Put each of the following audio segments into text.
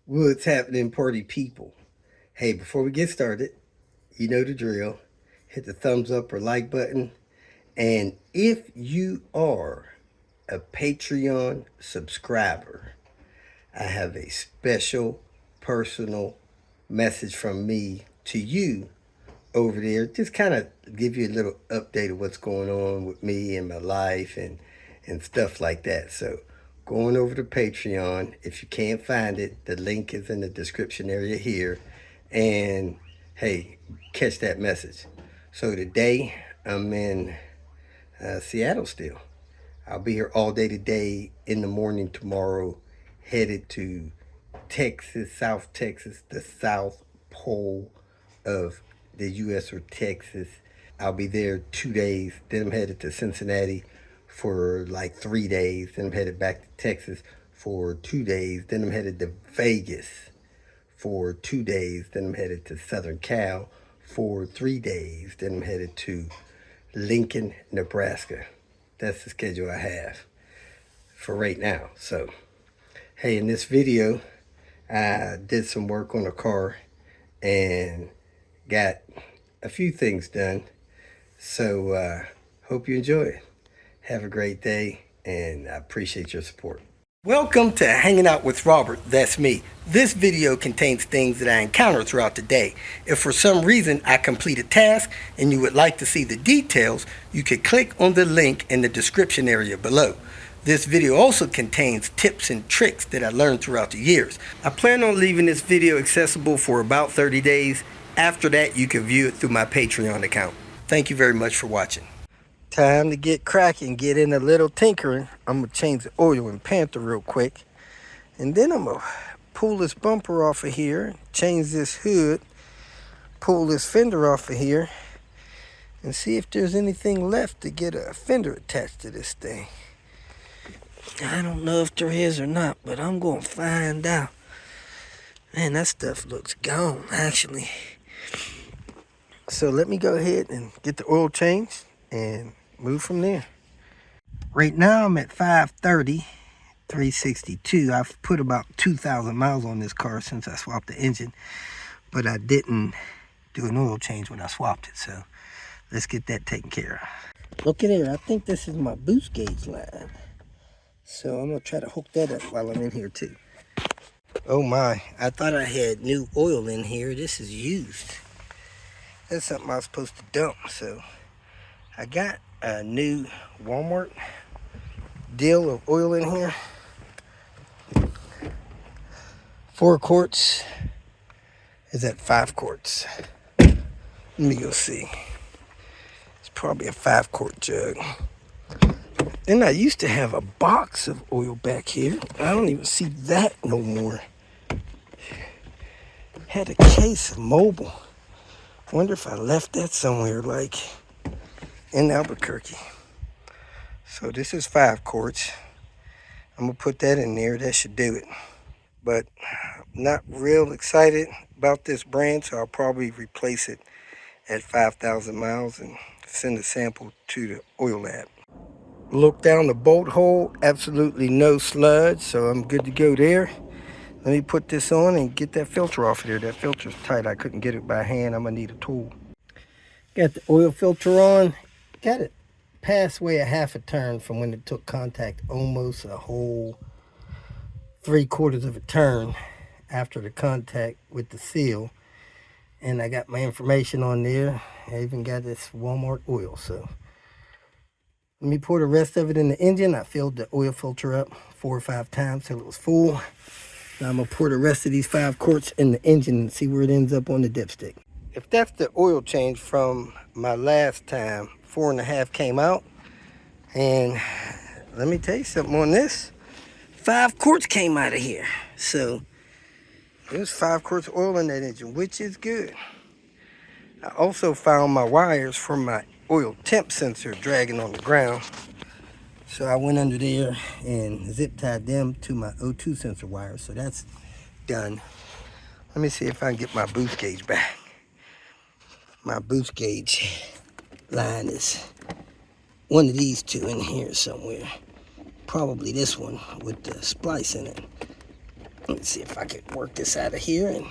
What's happening, party people? Hey, before we get started, you know the drill. Hit the thumbs up or like button. And if you are a Patreon subscriber, I have a special personal message from me to you over there. Just kind of give you a little update of what's going on with me and my life and stuff like that. So going over to Patreon. If you can't find it, the link is in the description area here. And hey, catch that message. So today I'm in Seattle still. I'll be here all day today, in the morning tomorrow, headed to Texas, South Texas, the South Pole of the U.S. or Texas. I'll be there 2 days. Then I'm headed to Cincinnati for like 3 days. Then I'm headed back to Texas for 2 days. Then I'm headed to Vegas for 2 days. Then I'm headed to Southern Cal for 3 days. Then I'm headed to Lincoln, Nebraska. That's the schedule I have for right now. So, hey, in this video, I did some work on the car and got a few things done. So, hope you enjoy it. Have a great day, and I appreciate your support. Welcome to Hanging Out with Robert, that's me. This video contains things that I encounter throughout the day. If for some reason I complete a task and you would like to see the details, you can click on the link in the description area below. This video also contains tips and tricks that I learned throughout the years. I plan on leaving this video accessible for about 30 days. After that, you can view it through my Patreon account. Thank you very much for watching. Time to get cracking, get in a little tinkering. I'm going to change the oil in Panther real quick. And then I'm going to pull this bumper off of here, change this hood, pull this fender off of here, and see if there's anything left to get a fender attached to this thing. I don't know if there is or not, but I'm going to find out. Man, that stuff looks gone, actually. So let me go ahead and get the oil changed and move from there. Right now I'm at 530, 362. I've put about 2,000 miles on this car since I swapped the engine, but I didn't do an oil change when I swapped it, so let's get that taken care of. Look at here, I think this is my boost gauge line, so I'm gonna try to hook that up while I'm in here too. Oh my, I thought I had new oil in here. This is used. That's something I was supposed to dump, so I got a new Walmart deal of oil in here. 4 quarts is at 5 quarts. Let me go see. It's probably a 5-quart jug. Then I used to have a box of oil back here. I don't even see that no more. Had a case of Mobile. Wonder if I left that somewhere, like in Albuquerque. So this is 5 quarts. I'm gonna put that in there. That should do it. But I'm not real excited about this brand, so I'll probably replace it at 5,000 miles and send a sample to the oil lab. Look down the bolt hole, absolutely no sludge, so I'm good to go there. Let me put this on and get that filter off of there. That filter's tight. I couldn't get it by hand. I'm gonna need a tool. Got the oil filter on. Got it past way a half a turn from when it took contact, almost a whole 3/4 of a turn after the contact with the seal. And I got my information on there. I even got this Walmart oil. So let me pour the rest of it in the engine. I filled the oil filter up 4 or 5 times till it was full. Now I'm gonna pour the rest of these 5 quarts in the engine and see where it ends up on the dipstick. If that's the oil change from my last time, 4.5 came out. And let me tell you something on this. 5 quarts came out of here. So there's 5 quarts of oil in that engine, which is good. I also found my wires from my oil temp sensor dragging on the ground. So I went under there and zip tied them to my O2 sensor wires. So that's done. Let me see if I can get my boost gauge back. My boost gauge line is one of these two in here somewhere. Probably this one with the splice in it. Let's see if I can work this out of here and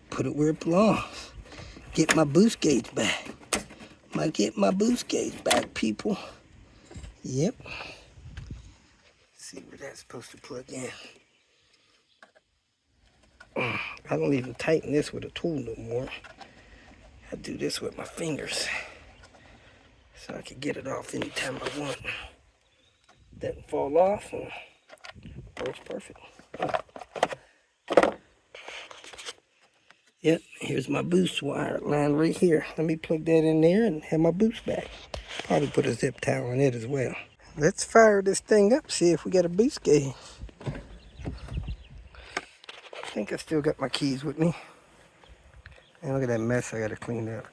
put it where it belongs. Get my boost gauge back. Might get my boost gauge back, people. Yep. See where that's supposed to plug in. I don't even tighten this with a tool no more. I do this with my fingers so I can get it off anytime I want. Doesn't fall off and works perfect. Yep, here's my boost wire line right here. Let me plug that in there and have my boost back. Probably put a zip tie on it as well. Let's fire this thing up, see if we got a boost gauge. I think I still got my keys with me. And look at that mess I gotta clean up.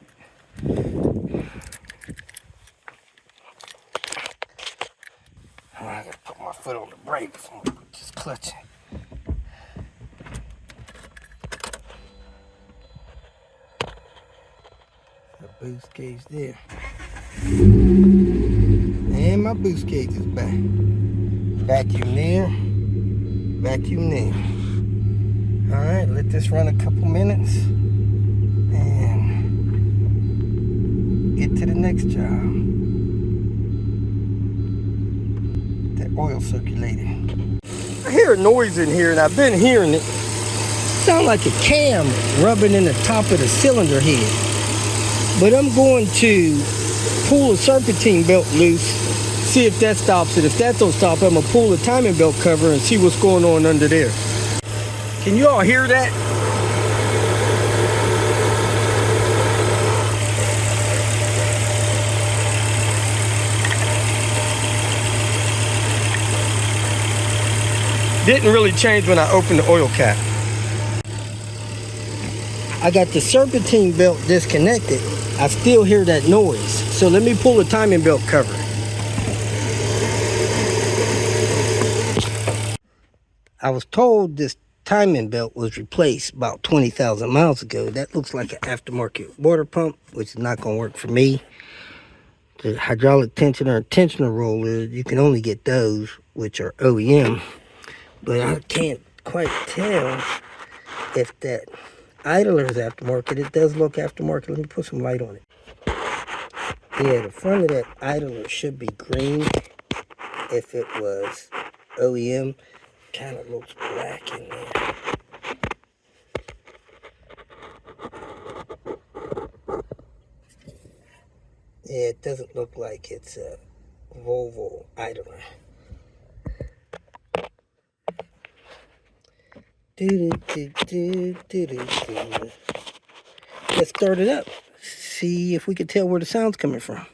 Oh, I gotta put my foot on the brake before I put this clutch in. The boost gauge there. And my boost gauge is back. Vacuum there. Vacuum there. Alright, let this run a couple minutes. And get to the next job. That oil circulating. I hear a noise in here and I've been hearing it. Sound like a cam rubbing in the top of the cylinder head. But I'm going to pull the serpentine belt loose, see if that stops it. If that don't stop, I'm gonna pull the timing belt cover and see what's going on under there. Can you all hear that? Didn't really change when I opened the oil cap. I got the serpentine belt disconnected. I still hear that noise. So let me pull the timing belt cover. I was told this timing belt was replaced about 20,000 miles ago. That looks like an aftermarket water pump, which is not gonna work for me. The hydraulic tensioner and tensioner roller, you can only get those, which are OEM. But I can't quite tell if that idler is aftermarket. It does look aftermarket. Let me put some light on it. Yeah, the front of that idler should be green. If it was OEM, kind of looks black in there. Yeah, it doesn't look like it's a Volvo idler. Let's start it up. See if we can tell where the sound's coming from.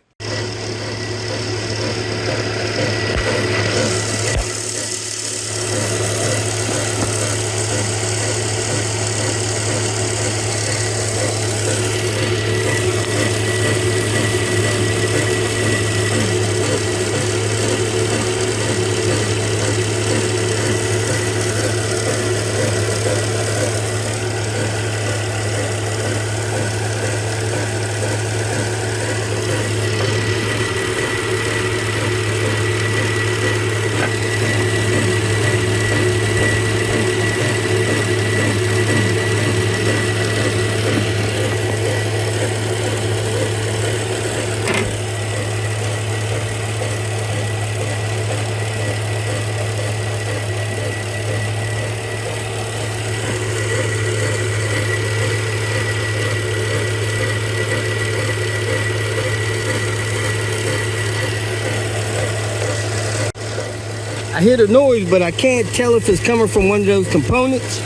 I hear the noise, but I can't tell if it's coming from one of those components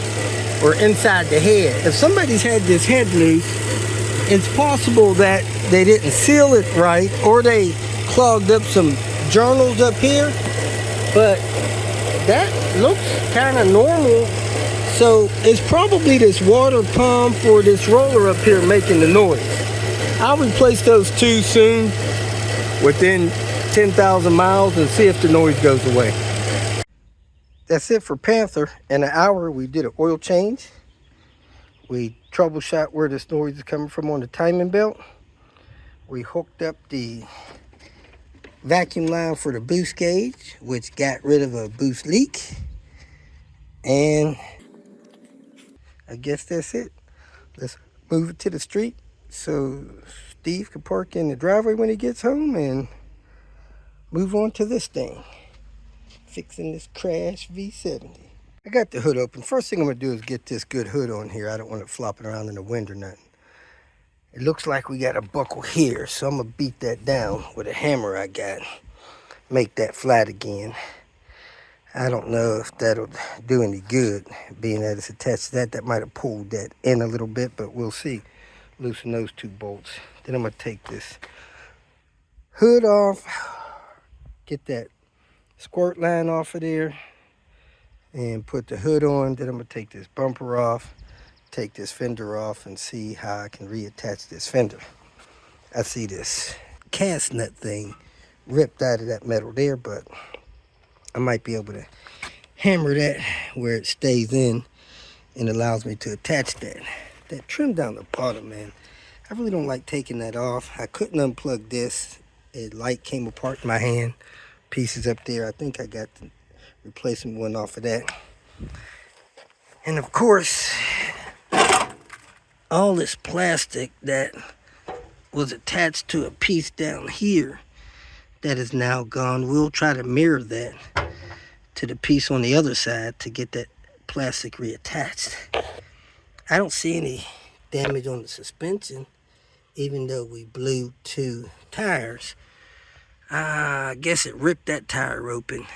or inside the head. If somebody's had this head loose, it's possible that they didn't seal it right or they clogged up some journals up here, but that looks kind of normal. So it's probably this water pump or this roller up here making the noise. I'll replace those two soon, within 10,000 miles, and see if the noise goes away. That's it for Panther. In an hour, we did an oil change. We troubleshot where this noise is coming from on the timing belt. We hooked up the vacuum line for the boost gauge, which got rid of a boost leak. And I guess that's it. Let's move it to the street so Steve can park in the driveway when he gets home and move on to this thing. Fixing this crash V70. I got the hood open. First thing I'm going to do is get this good hood on here. I don't want it flopping around in the wind or nothing. It looks like we got a buckle here, so I'm going to beat that down with a hammer I got. Make that flat again. I don't know if that'll do any good, being that it's attached to that. That might have pulled that in a little bit, but we'll see. Loosen those 2 bolts. Then I'm going to take this hood off, get that squirt line off of there, and put the hood on. Then I'm going to take this bumper off, take this fender off, and see how I can reattach this fender. I see this cast nut thing ripped out of that metal there, but I might be able to hammer that where it stays in and allows me to attach that. That trim down the bottom, man, I really don't like taking that off. I couldn't unplug this. A light came apart in my hand. Pieces up there. I think I got the replacement one off of that. And of course, all this plastic that was attached to a piece down here that is now gone. We'll try to mirror that to the piece on the other side to get that plastic reattached. I don't see any damage on the suspension, even though we blew 2 tires. I guess it ripped that tire open,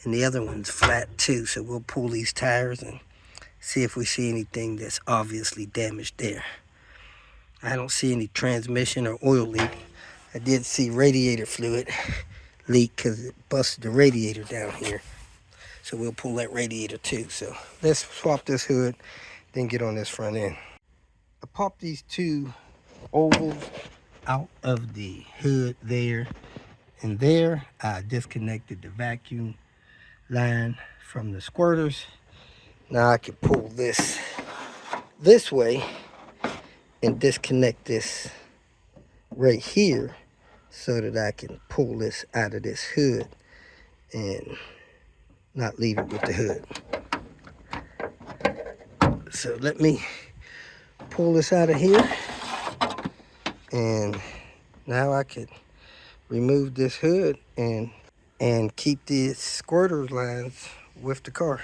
and the other one's flat too, so we'll pull these tires and see if we see anything that's obviously damaged there. I don't see any transmission or oil leak. I did see radiator fluid leak because it busted the radiator down here. So we'll pull that radiator too. So let's swap this hood, then get on this front end. I popped these 2 ovals out of the hood there and there. I disconnected the vacuum line from the squirters. Now I can pull this way and disconnect this right here so that I can pull this out of this hood and not leave it with the hood. So let me pull this out of here, and now I can remove this hood and keep these squirter lines with the car.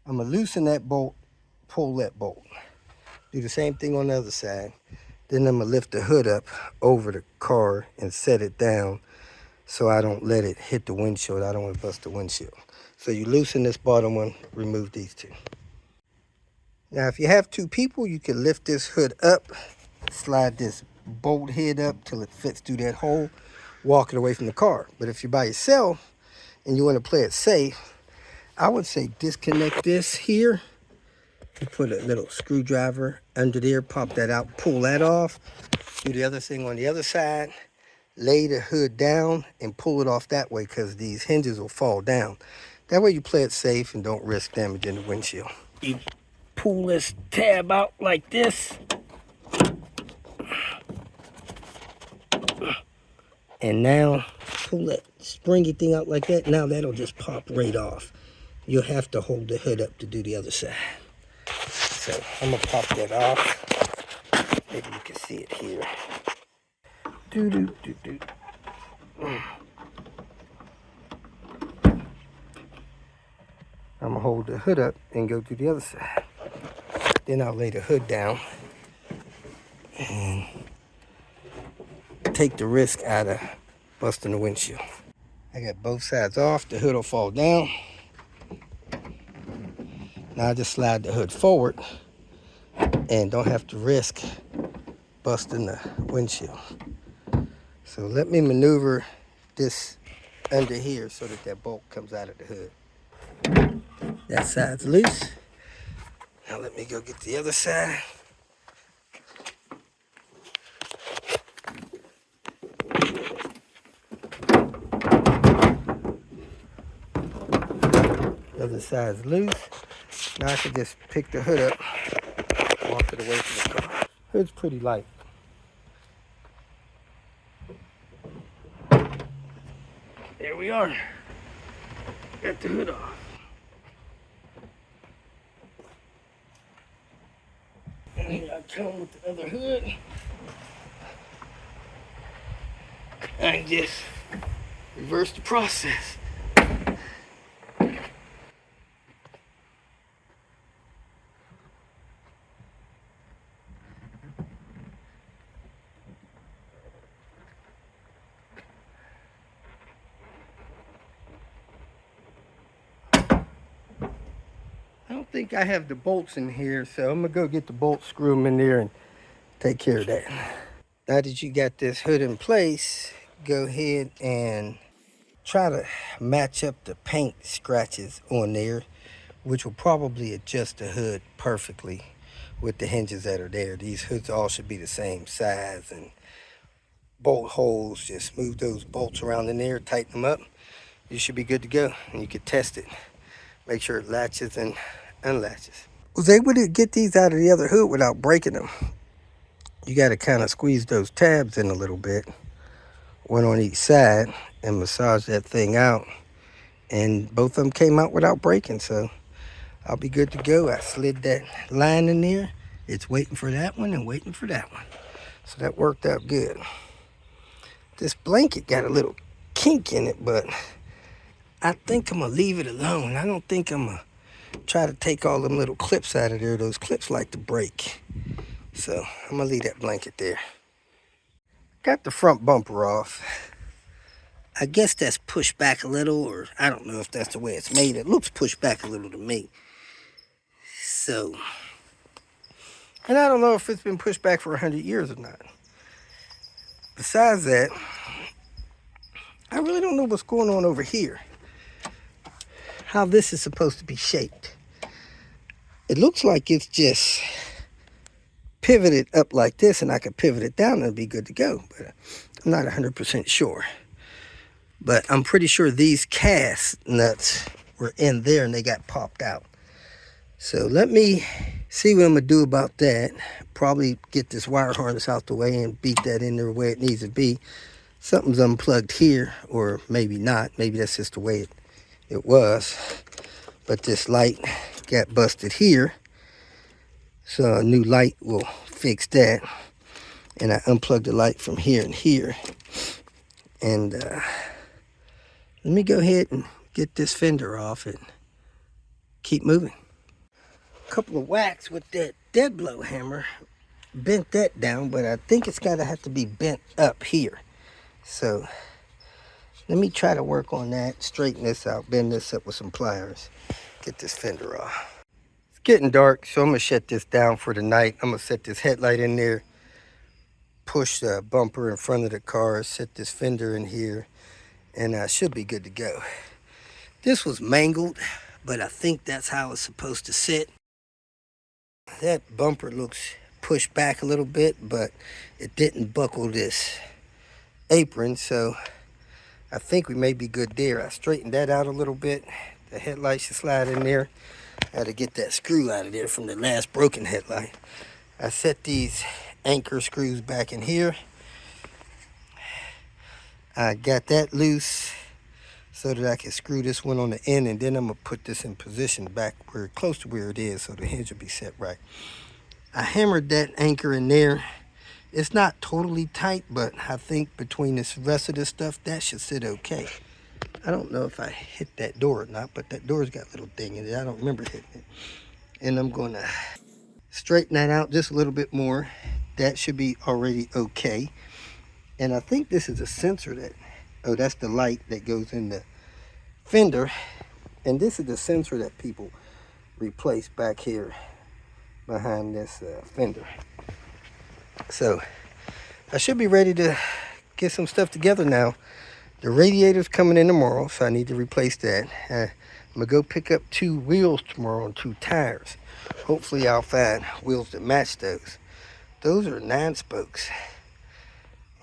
I'm gonna loosen that bolt, pull that bolt. Do the same thing on the other side. Then I'm gonna lift the hood up over the car and set it down so I don't let it hit the windshield. I don't want to bust the windshield. So you loosen this bottom one, remove these 2. Now if you have 2 people, you can lift this hood up, slide this bolt head up till it fits through that hole, walk it away from the car. But if you're by yourself and you want to play it safe, I would say disconnect this here. You put a little screwdriver under there, pop that out, pull that off. Do the other thing on the other side, lay the hood down and pull it off that way because these hinges will fall down. That way you play it safe and don't risk damaging the windshield. You pull this tab out like this. And now pull that springy thing out like that. Now that'll just pop right off. You'll have to hold the hood up to do the other side. So I'm gonna pop that off. Maybe you can see it here. I'm gonna hold the hood up and go to the other side. Then I'll lay the hood down and take the risk out of busting the windshield. I got both sides off. The hood will fall down. Now I just slide the hood forward and don't have to risk busting the windshield. So let me maneuver this under here so that that bolt comes out of the hood. That side's loose. Now let me go get the other side. The other side's loose. Now I can just pick the hood up, walk it away from the car. Hood's pretty light. There we are. Got the hood off. here I come with the other hood. I just reverse the process. I don't think I have the bolts in here, so I'm gonna go get the bolts, screw them in there, and take care of that. Now that you got this hood in place, go ahead and try to match up the paint scratches on there, which will probably adjust the hood perfectly with the hinges that are there. These hoods all should be the same size, and bolt holes, just move those bolts around in there, tighten them up. You should be good to go, and you can test it. Make sure it latches and unlatches. Was able to get these out of the other hood without breaking them. You got to kind of squeeze those tabs in a little bit, one on each side, and massage that thing out. And both of them came out without breaking, so I'll be good to go. I slid that line in there. It's waiting for that one and waiting for that one. So that worked out good. This blanket got a little kink in it, but I think I'm gonna leave it alone. I don't think I'm gonna try to take all them little clips out of there. Those clips like to break. So I'm gonna leave that blanket there. Got the front bumper off. I guess that's pushed back a little, or I don't know if that's the way it's made. It looks pushed back a little to me. So, and I don't know if it's been pushed back for 100 years or not. Besides that, I really don't know what's going on over here. How this is supposed to be shaped. It looks like it's just pivoted up like this, and I could pivot it down and it'd be good to go, but I'm not 100% sure. But I'm pretty sure these cast nuts were in there and they got popped out. So let me see what I'm gonna do about that. Probably get this wire harness out the way and beat that in there where it needs to be. Something's unplugged here, or maybe not. Maybe that's just the way it was. But this light got busted here. So a new light will fix that. And I unplugged the light from here and here. And let me go ahead and get this fender off and keep moving. A couple of whacks with that dead blow hammer bent that down, but I think it's gotta have to be bent up here. So let me try to work on that, straighten this out, bend this up with some pliers, get this fender off. It's getting dark, so I'm gonna shut this down for the night. I'm gonna set this headlight in there, push the bumper in front of the car, set this fender in here, and I should be good to go. This was mangled, but I think that's how it's supposed to sit. That bumper looks pushed back a little bit, but it didn't buckle this apron, so I think we may be good there. I straightened that out a little bit. The headlight should slide in there. I had to get that screw out of there from the last broken headlight. I set these anchor screws back in here. I got that loose so that I can screw this one on the end, and then I'm gonna put this in position back where close to where it is so the hinge will be set right. I hammered that anchor in there. It's not totally tight, but I think between this rest of this stuff, that should sit okay. I don't know if I hit that door or not, but that door's got a little ding in it. I don't remember hitting it. And I'm gonna straighten that out just a little bit more. That should be already okay. And I think this is a sensor that, oh, that's the light that goes in the fender. And this is the sensor that people replace back here behind this fender. So I should be ready to get some stuff together now. The radiator's coming in tomorrow, so I need to replace that. I'm gonna go pick up 2 wheels tomorrow and 2 tires. Hopefully I'll find wheels that match those. Those are 9 spokes.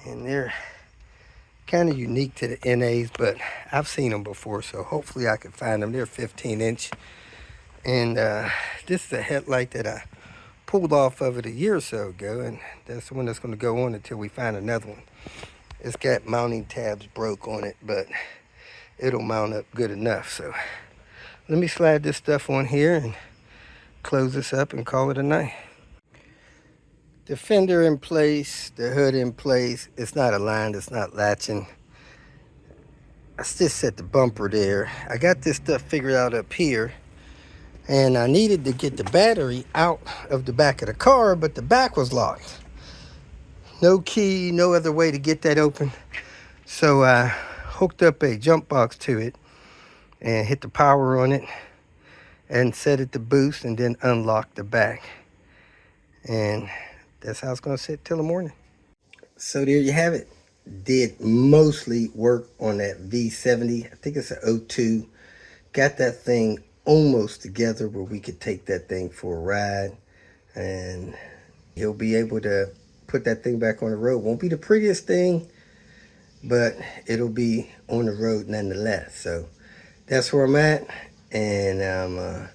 And they're kind of unique to the NAs, but I've seen them before, so hopefully I can find them. They're 15-inch. And this is a headlight that I pulled off of it a year or so ago, and that's the one that's going to go on until we find another one. It's got mounting tabs broke on it, but it'll mount up good enough. So let me slide this stuff on here and close this up and call it a night. The fender in place, the hood in place. It's not aligned, it's not latching. I still set the bumper there. I got this stuff figured out up here, and I needed to get the battery out of the back of the car, but the back was locked. No key, no other way to get that open. So I hooked up a jump box to it and hit the power on it and set it to boost, and then unlock the back. And that's how it's going to sit till the morning. So there you have it. Did mostly work on that V70. I think it's an 02. Got that thing almost together where we could take that thing for a ride, and he'll be able to put that thing back on the road. Won't be the prettiest thing, but it'll be on the road nonetheless. So that's where I'm at, and I'm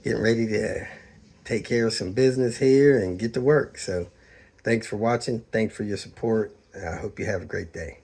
getting ready to take care of some business here and get to work. So thanks for watching. Thanks for your support. I hope you have a great day.